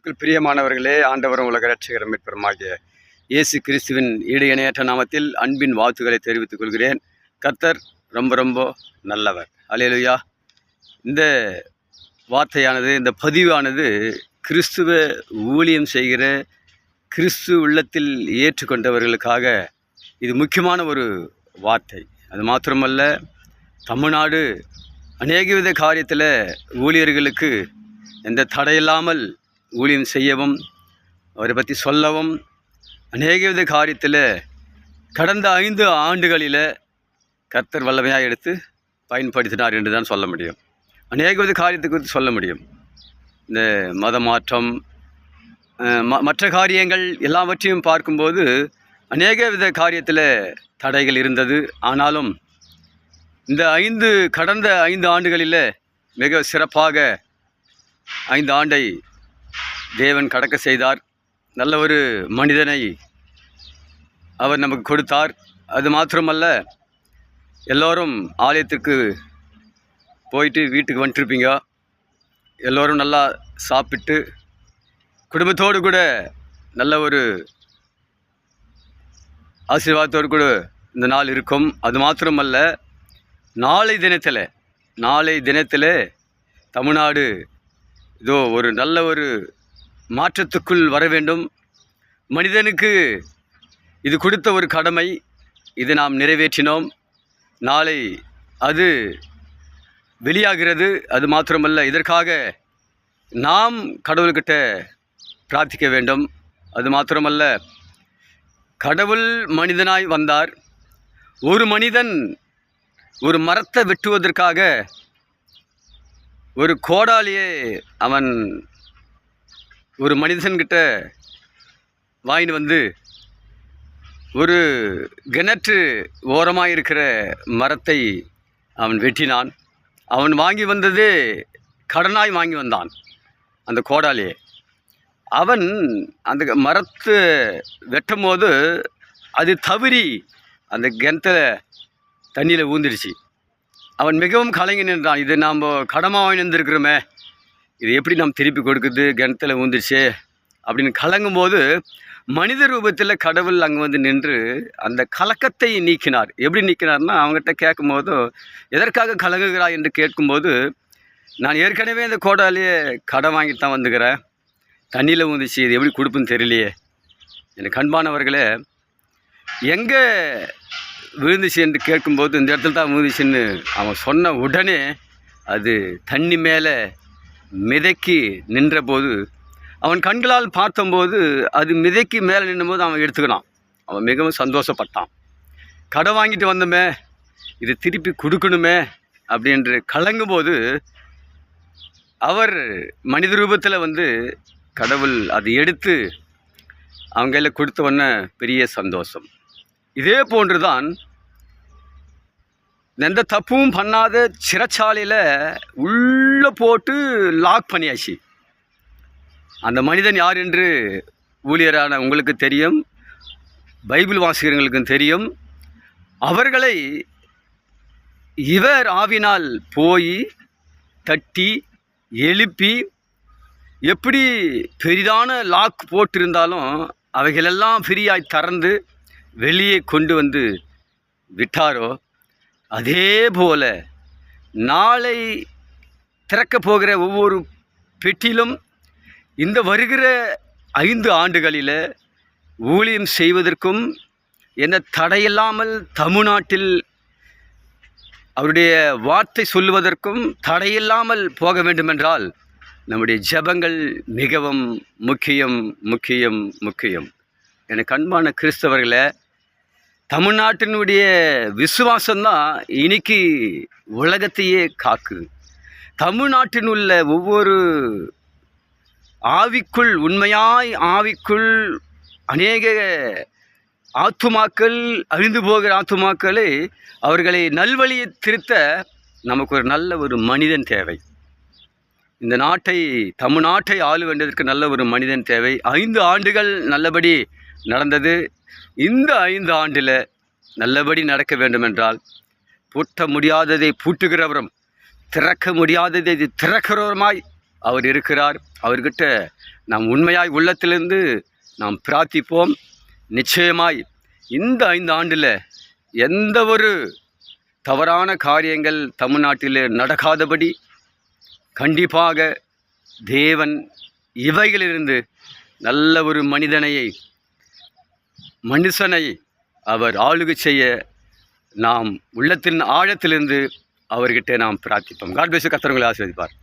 கிறிஸ்துவுக்குள் பிரியமானவர்களே, ஆண்டவரும் உலக இரட்சகரும் மீட்பருமாகிய இயேசு கிறிஸ்துவின் ஈடு இணையற்ற நாமத்தில் அன்பின் வாழ்த்துக்களை தெரிவித்துக் கொள்கிறேன். கர்த்தர் ரொம்ப ரொம்ப நல்லவர். அல்லேலூயா. இந்த வார்த்தையானது, இந்த பதிவானது கிறிஸ்துவ ஊழியம் செய்கிற கிறிஸ்து உள்ளத்தில் ஏற்றுக்கொண்டவர்களுக்காக இது முக்கியமான ஒரு வார்த்தை. அது மாத்திரமல்ல, தமிழ்நாடு அநேக வித காரியத்தில் ஊழியர்களுக்கு எந்த தடையில்லாமல் ஊழியம் செய்யவும், அவரை பற்றி சொல்லவும், அநேக வித காரியத்தில் கடந்த 5 ஆண்டுகளில் கர்த்தர் வல்லமையாக எடுத்து பயன்படுத்தினார் என்று தான் சொல்ல முடியும். அநேக வித காரியத்தை குறித்து சொல்ல முடியும். இந்த மத மாற்றம், மற்ற காரியங்கள் எல்லாவற்றையும் பார்க்கும்போது அநேக வித காரியத்தில் தடைகள் இருந்தது. ஆனாலும் இந்த கடந்த 5 ஆண்டுகளில் மிக சிறப்பாக 5 ஆண்டை தேவன் கடக்க செய்தார். நல்ல ஒரு மனிதனை அவர் நமக்கு கொடுத்தார். அது மாத்திரமல்ல, எல்லோரும் ஆலயத்துக்கு போயிட்டு வீட்டுக்கு வந்துட்டுருப்பீங்க. எல்லோரும் நல்லா சாப்பிட்டு குடும்பத்தோடு கூட நல்ல ஒரு ஆசீர்வாதத்தோடு கூட இந்த நாள் இருக்கும். அது மாத்திரமல்ல, நாளை தினத்தில் தமிழ்நாடு இதோ ஒரு நல்ல ஒரு மாற்றத்துக்குள் வர வேண்டும். மனிதனுக்கு இது கொடுத்த ஒரு கடமை, இது நாம் நிறைவேற்றினோம். நாளை அது வெளியாகிறது. அது மாத்திரமல்ல, இதற்காக நாம் கடவுள்கிட்ட பிரார்த்திக்க வேண்டும். அது மாத்திரமல்ல, கடவுள் மனிதனாய் வந்தார். ஒரு மனிதன் ஒரு மரத்தை வெட்டுவதற்காக ஒரு கோடாலியை அவன் ஒரு மனிதன்கிட்ட வாங்கிட்டு வந்து ஒரு கிணற்று ஓரமாக இருக்கிற மரத்தை அவன் வெட்டினான். அவன் வாங்கி வந்தது கடனாய் வாங்கி வந்தான் அந்த கோடாலியை. அவன் அந்த மரத்தை வெட்டும் போது அது தவறி அந்த கிணத்துல தண்ணியில் ஊந்துடுச்சு. அவன் மிகவும் கலங்கி நின்றான். இது நாம் கடமாக வாங்கி வந்திருக்கிறோமே, இது எப்படி நாம் திருப்பி கொடுக்குது, கிணத்துல ஊந்துடுச்சே அப்படின்னு கலங்கும்போது மனித ரூபத்தில் கடவுள் அங்கே வந்து நின்று அந்த கலக்கத்தை நீக்கினார். எப்படி நீக்கினார்னா, அவங்ககிட்ட கேட்கும்போது, எதற்காக கலங்குகிறாய் என்று கேட்கும்போது, நான் ஏற்கனவே இந்த கோடாலியே கடன் வாங்கிட்டு தான் வந்துக்கிறேன், தண்ணியில் ஊந்துச்சு, இது எப்படி கொடுப்புன்னு தெரியலையே. எனக்கு அன்பானவர்களே, எங்கே விழுந்துச்சு என்று கேட்கும்போது, இந்த இடத்துல தான் விழுந்துச்சுன்னு அவன் சொன்ன உடனே அது தண்ணி மேலே மிதக்கி நின்றபோது, அவன் கண்களால் பார்த்தம்போது அது மிதக்கி மேலே நின்றும்போது அவன் எடுத்துக்கினான். அவன் மிகவும் சந்தோஷப்பட்டான். கடன் வாங்கிட்டு வந்தோமே, இது திருப்பி கொடுக்கணுமே அப்படின்று கலங்கும்போது, அவர் மனித ரூபத்தில் வந்து கடவுள் அதை எடுத்து அவங்க கையில் கொடுத்த உடனே பெரிய சந்தோஷம். இதே போன்று தான் எந்த தப்பும் பண்ணாத சிறைச்சாலையில் உள்ளே போட்டு லாக் பண்ணியாச்சு. அந்த மனிதன் யார் என்று ஊழியரான உங்களுக்கு தெரியும், பைபிள் வாசிக்கிறவங்களுக்கும் தெரியும். அவர்களை இவர் ஆவினால் போய் தட்டி எழுப்பி, எப்படி பெரிதான லாக் போட்டிருந்தாலும் அவைகளெல்லாம் ஃப்ரீயாய் திறந்து வெளியே கொண்டு வந்து விட்டாரோ, அதே போல நாளை திறக்கப் போகிற ஒவ்வொரு பெட்டிலும் இந்த வருகிற 5 ஆண்டுகளில் ஊழியம் செய்வதற்கும் என்ன தடையில்லாமல் தமிழ்நாட்டில் அவருடைய வார்த்தை சொல்லுவதற்கும் தடையில்லாமல் போக வேண்டுமென்றால் நம்முடைய ஜெபங்கள் மிகவும் முக்கியம் முக்கியம் முக்கியம். எனக்கு அன்பான கிறிஸ்தவர்களே, தமிழ்நாட்டினுடைய விசுவாசம்தான் இன்னைக்கு உலகத்தையே காக்குது. தமிழ்நாட்டில் உள்ள ஒவ்வொரு உண்மையாய் ஆவிக்குள் அநேக ஆத்துமாக்கள், அழிந்து போகிற ஆத்துமாக்களை, அவர்களை நல்வழியை திருத்த நமக்கு ஒரு நல்ல ஒரு மனிதன் தேவை. இந்த தமிழ்நாட்டை ஆள வேண்டியதற்கு நல்ல ஒரு மனிதன் தேவை. 5 ஆண்டுகள் நல்லபடி நடந்தது. இந்த 5 ஆண்டில் நல்லபடி நடக்க வேண்டுமென்றால், பூட்ட முடியாததை பூட்டுகிறவரும் திறக்க முடியாததை திறக்கிறவருமாய் அவர் இருக்கிறார். அவர்கிட்ட நாம் உண்மையாய் உள்ளத்திலிருந்து நாம் பிரார்த்திப்போம். நிச்சயமாய் இந்த 5 ஆண்டில் எந்த ஒரு தவறான காரியங்கள் தமிழ்நாட்டில் நடக்காதபடி கண்டிப்பாக தேவன் இவைகளிலிருந்து நல்ல ஒரு மனுஷனை அவர் ஆளுகை செய்ய நாம் உள்ளத்தின் ஆழத்திலிருந்து அவர்கிட்ட நாம் பிரார்த்திப்போம். God bless you. கர்த்தர் உங்களை ஆசீர்வதிப்பார்.